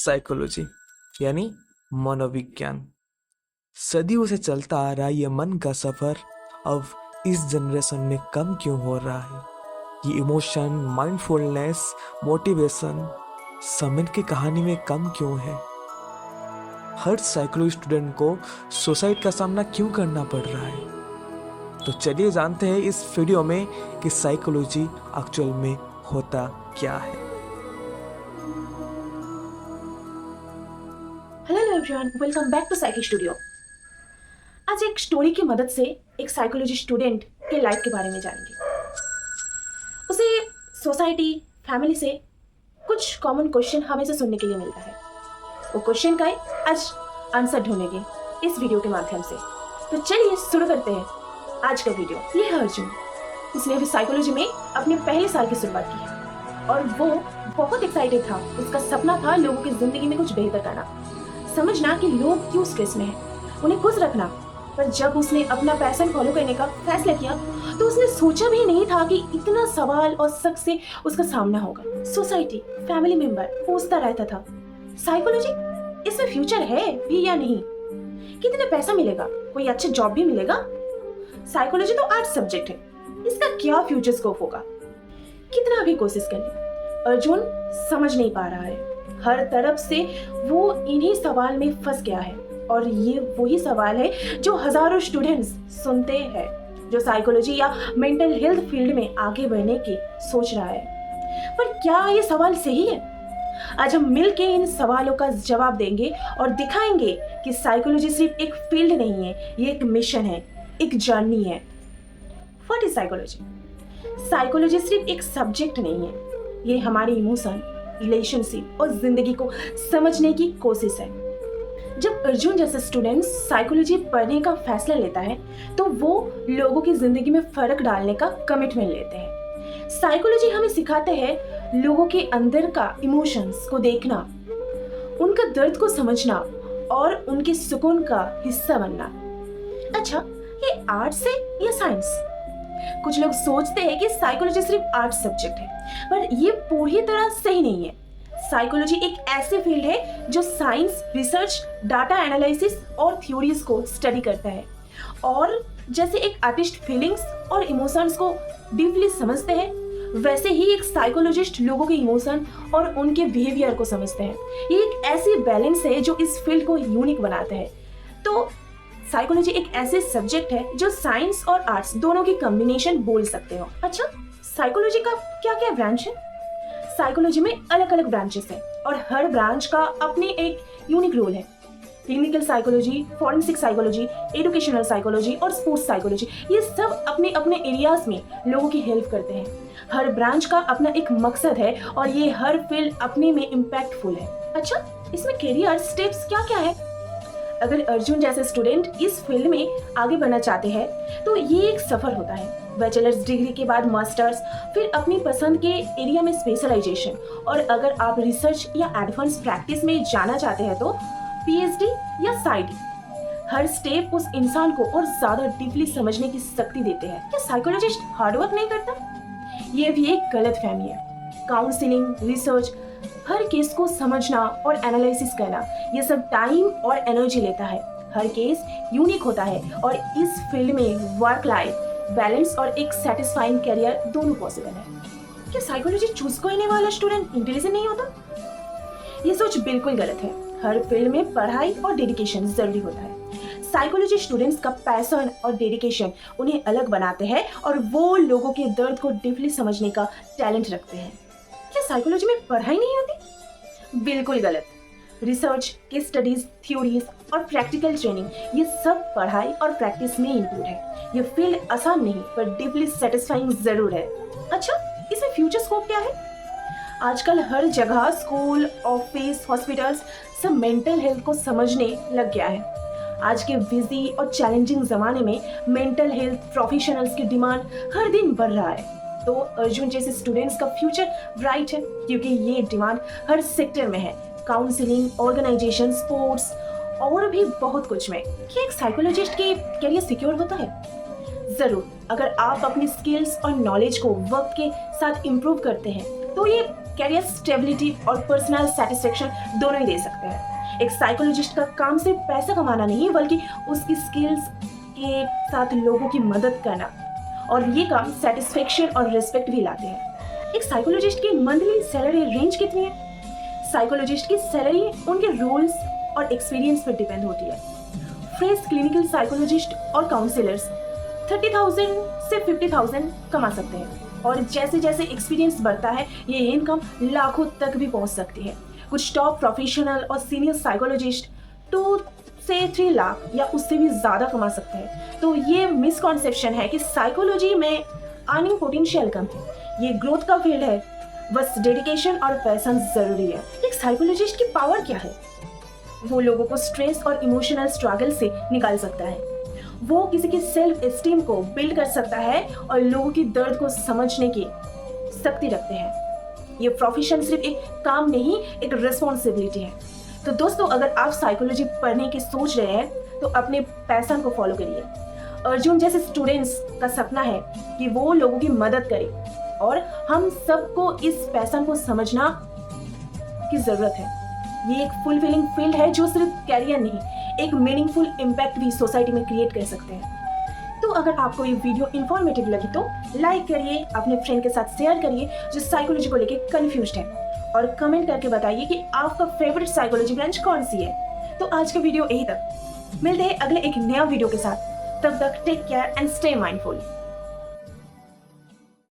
Psychology यानी मनोविज्ञान। सदियों से चलता आ रहा ये मन का सफर अब इस जनरेशन में कम क्यों हो रहा है? ये इमोशन, माइंडफुलनेस, मोटिवेशन समय की कहानी में कम क्यों है? हर साइकोलॉजी स्टूडेंट को सुसाइड का सामना क्यों करना पड़ रहा है? तो चलिए जानते हैं इस वीडियो में कि साइकोलॉजी एक्चुअल में होता क्या है। Hello everyone, welcome back to Psyche studio. आज एक स्टोरी की मदद से एक साइकोलॉजी स्टूडेंट के लाइफ के बारे में जानेंगे। उसे सोसाइटी, फैमिली से कुछ कॉमन क्वेश्चन हमेशा सुनने के लिए मिलता है। वो क्वेश्चन का आज आंसर ढूंढेंगे इस वीडियो के माध्यम से। तो चलिए शुरू करते हैं आज का वीडियो। ये है अर्जुन। उसने अभी साइकोलॉजी में अपने पहले साल की शुरुआत की है और वो बहुत एक्साइटेड था। उसका सपना था लोगों की जिंदगी में कुछ बेहतर करना, समझना कि लोग क्यों स्ट्रेस में हैं, उन्हें खुश रखना। पर जब उसने अपना पैशन फॉलो करने का फैसला किया तो उसने सोचा भी नहीं था कि इतना सवाल और शक से उसका सामना होगा। सोसाइटी, फैमिली मेंबर पूछता रहता था, साइकोलॉजी इसमें फ्यूचर है भी या नहीं? कितना पैसा मिलेगा? कोई अच्छा जॉब भी मिलेगा? साइकोलॉजी तो आर्ट सब्जेक्ट है, इसका क्या फ्यूचर स्कोप होगा? कितना भी कोशिश कर ले, अर्जुन समझ नहीं पा रहा है। हर तरफ से वो इन्हीं सवाल में फंस गया है और ये वही सवाल है जो हजारों स्टूडेंट्स सुनते हैं जो साइकोलॉजी या मेंटल हेल्थ फील्ड में आगे बढ़ने की सोच रहा है। पर क्या ये सवाल सही है? आज हम मिलके इन सवालों का जवाब देंगे और दिखाएंगे कि साइकोलॉजी सिर्फ एक फील्ड नहीं है, ये एक मिशन है, एक जर्नी है। What is psychology? साइकोलॉजी सिर्फ एक सब्जेक्ट नहीं है, ये हमारे इमोशन, रिलेशनशिप और जिंदगी को समझने की कोशिश है। जब अर्जुन जैसा स्टूडेंट साइकोलॉजी पढ़ने का फैसला लेता है तो वो लोगों की जिंदगी में फर्क डालने का कमिटमेंट लेते हैं। साइकोलॉजी हमें सिखाते हैं लोगों के अंदर का इमोशंस को देखना, उनका दर्द को समझना और उनके सुकून का हिस्सा बनना। अच्छा, ये आर्ट्स है या साइंस? कुछ लोग सोचते हैं कि साइकोलॉजी सिर्फ आर्ट सब्जेक्ट है, पर ये पूरी तरह सही नहीं है। साइकोलॉजी एक ऐसी फील्ड है जो साइंस, रिसर्च, डाटा एनालिसिस और थ्योरीज को स्टडी करता है। और जैसे एक आर्टिस्ट फीलिंग्स और इमोशंस को डीपली समझते हैं, वैसे ही एक साइकोलॉजिस्ट लोगों के इमोशन और उनके बिहेवियर को समझते हैं। ये एक ऐसी बैलेंस है जो इस फील्ड को यूनिक बनाता है। तो साइकोलॉजी एक ऐसे सब्जेक्ट है जो साइंस और आर्ट्स दोनों की कॉम्बिनेशन बोल सकते हो। अच्छा, साइकोलॉजी का क्या क्या ब्रांच है? साइकोलॉजी में अलग अलग ब्रांचेस हैं और हर ब्रांच का अपने एक यूनिक रोल है। Clinical psychology, forensic psychology, educational psychology और स्पोर्ट्स साइकोलॉजी, ये सब अपने अपने एरियाज में लोगों की हेल्प करते हैं। हर ब्रांच का अपना एक मकसद है और ये हर फील्ड अपने में इम्पैक्टफुल है। अच्छा, इसमें करियर स्टेप्स क्या क्या है? अगर अर्जुन जैसे स्टूडेंट इस फील्ड में आगे बढ़ना चाहते हैं तो ये एक सफर होता है। बैचलर्स डिग्री के बाद मास्टर्स, फिर अपनी पसंद के एरिया में स्पेशलाइजेशन, और अगर आप रिसर्च या एडवांस प्रैक्टिस में जाना चाहते हैं तो पीएचडी या साइडी। हर स्टेप उस इंसान को और ज्यादा डीपली समझने की शक्ति देते हैं। क्या साइकोलॉजिस्ट हार्डवर्क नहीं करता? ये भी एक गलतफहमी है। काउंसलिंग, रिसर्च, हर केस को समझना और एनालिसिस करना, ये सब टाइम और एनर्जी लेता है। हर केस यूनिक होता है और इस फील्ड में वर्क लाइफ बैलेंस और एक सेटिस्फाइंग करियर दोनों पॉसिबल है। क्या साइकोलॉजी चूज करने वाला स्टूडेंट इंटेलिजेंट नहीं होता? ये सोच बिल्कुल गलत है। हर फील्ड में पढ़ाई और डेडिकेशन जरूरी होता है। साइकोलॉजी स्टूडेंट्स का पैशन और डेडिकेशन उन्हें अलग बनाते हैं और वो लोगों के दर्द को डीपली समझने का टैलेंट रखते हैं। क्या साइकोलॉजी में पढ़ाई नहीं होती? बिल्कुल गलत। रिसर्च, केस स्टडीज, थ्योरीज और प्रैक्टिकल ट्रेनिंग, ये सब पढ़ाई और प्रैक्टिस में इंक्लूड है। ये फील्ड आसान नहीं पर डीपली सेटिस्फाइंग जरूर है। अच्छा, इसमें फ्यूचर स्कोप क्या है? आजकल हर जगह स्कूल, ऑफिस, हॉस्पिटल्स सब मेंटल हेल्थ को समझने लग गया है। आज के बिजी और चैलेंजिंग जमाने में मेंटल हेल्थ प्रोफेशनल्स की डिमांड हर दिन बढ़ रहा है। तो अर्जुन जैसे स्टूडेंट्स का फ्यूचर ब्राइट है क्योंकि ये डिमांड हर सेक्टर में है। काउंसलिंग, ऑर्गेनाइजेशन, स्पोर्ट्स और भी बहुत कुछ में। क्या एक साइकोलॉजिस्ट की करियर सिक्योर होता है? जरूर। अगर आप अपनी स्किल्स और नॉलेज को वक्त के साथ इम्प्रूव करते हैं तो ये कैरियर स्टेबिलिटी और पर्सनल सेटिस्फेक्शन दोनों ही दे सकते हैं। एक साइकोलॉजिस्ट का काम सिर्फ पैसा कमाना नहीं बल्कि उसकी स्किल्स के साथ लोगों की मदद करना, और ये काम सेटिस्फेक्शन और रिस्पेक्ट भी लाते हैं। एक साइकोलॉजिस्ट की मंथली सैलरी रेंज कितनी है? साइकोलॉजिस्ट की सैलरी उनके रोल्स और एक्सपीरियंस पर डिपेंड होती है। फ्रेश क्लिनिकल साइकोलॉजिस्ट और काउंसलर्स 30,000 से 50,000 कमा सकते हैं, और जैसे जैसे एक्सपीरियंस बढ़ता है ये इनकम लाखों तक भी पहुंच सकती है। कुछ टॉप प्रोफेशनल और सीनियर साइकोलॉजिस्ट 2 से 3 लाख या उससे भी ज़्यादा कमा सकते हैं। तो ये मिसकॉन्सेप्शन है कि साइकोलॉजी में अर्निंग पोटेंशियल कम है। ये ग्रोथ का फील्ड है, बस डेडिकेशन और पैशन ज़रूरी है। एक साइकोलॉजिस्ट की पावर क्या है? वो लोगों को स्ट्रेस और इमोशनल स्ट्रगल से निकाल सकता है। वो किसी की सेल्फ एस्टीम को बिल्ड कर सकता है और लोगों की दर्द को समझने की शक्ति रखते हैं। ये प्रोफेशन सिर्फ एक काम नहीं, एक रिस्पॉन्सिबिलिटी है। तो दोस्तों, अगर आप साइकोलॉजी पढ़ने की सोच रहे हैं तो अपने पैशन को फॉलो करिए। अर्जुन जैसे स्टूडेंट्स का सपना है कि वो लोगों की मदद करे, और हम सबको इस पैशन को समझना की ज़रूरत है। ये एक फुलफिलिंग फील्ड है जो सिर्फ कैरियर नहीं, एक मीनिंगफुल इम्पैक्ट भी सोसाइटी में क्रिएट कर सकते हैं। तो अगर आपको ये वीडियो इन्फॉर्मेटिव लगी तो लाइक करिए, अपने फ्रेंड के साथ शेयर करिए जो साइकोलॉजी को लेके कंफ्यूज्ड है, और कमेंट करके बताइए कि आपका फेवरेट साइकोलॉजी ब्रांच कौन सी है। तो आज का वीडियो यही तक, मिलते हैं अगले एक नया वीडियो के साथ। तब तक take care and stay mindful.